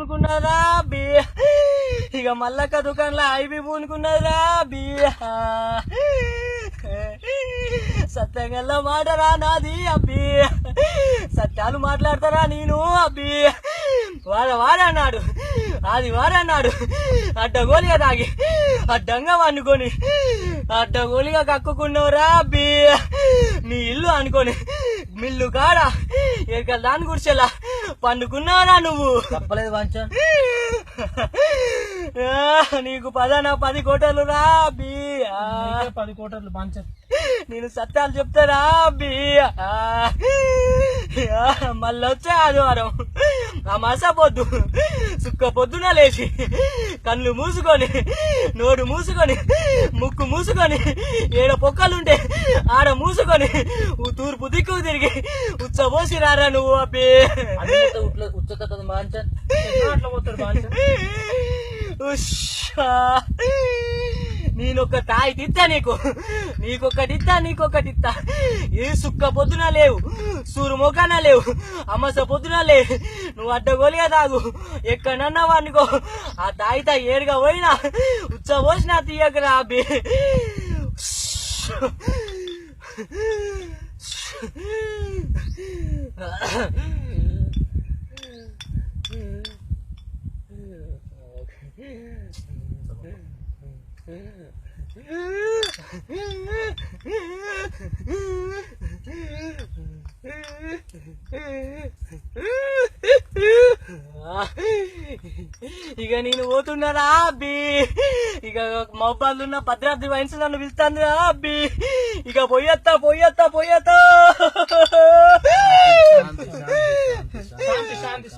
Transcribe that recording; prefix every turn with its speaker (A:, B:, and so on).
A: పూనుకున్నదా B ఇక మల్లక్క దుకాణంలో IB పూనుకున్నదిరా B సత్యంగా మాటరా నాది అబ్బి సత్యాలు మాట్లాడతారా నేను అబ్బి వాడన్నాడు అది వాడన్నాడు అడ్డగోలిగా తాగి అడ్డంగా వండుకొని అడ్డగోలిగా కక్కుకున్నావురా అబ్బి నీ ఇల్లు అనుకొని మిల్లు కాడ ఎక్కడ దాని గుడిచెలా పండుకున్నావురా నువ్వు
B: తప్పలేదు బాంచ
A: నీకు 10 కోటలు రా అబ్బి
B: 10 కోటర్లు బాంచ
A: నేను సత్యాలు చెప్తారా అబ్బి మళ్ళీ వచ్చే ఆదివారం ఆ మసా పొద్దు సుక్క పొద్దున లేచి కళ్ళు మూసుకొని నోరు మూసుకొని ముక్కు మూసుకొని ఏడ పొక్కలుంటే ఆడ మూసుకొని తూర్పు దిక్కు తిరిగి ఉచ్చబోసి రారా నువ్వు అబ్బి
B: ఉచ్చకత బాంచ అట్లా పోతాడు బాంచ
A: నేనొక తాయి తిత్తా నీకొకటిత్తా ఏ సుక్క పొద్దున లేవు సూరు మొఖాన లేవు అమ్మస పొద్దున లే నువ్వు అడ్డగోలిగా తాగు ఎక్కడన్నా వాడికో ఆ తాయితా ఏడుగా పోయినా ఉచ్చబోసినా తీయకరా అబ్బి ఇక నేను పోతున్నారా అబ్బి ఇక మౌబాద్లున్న భద్రాద్రి వైన్స్ నన్ను పిలుస్తాను అబ్బి ఇక పోయొత్తా శాంతి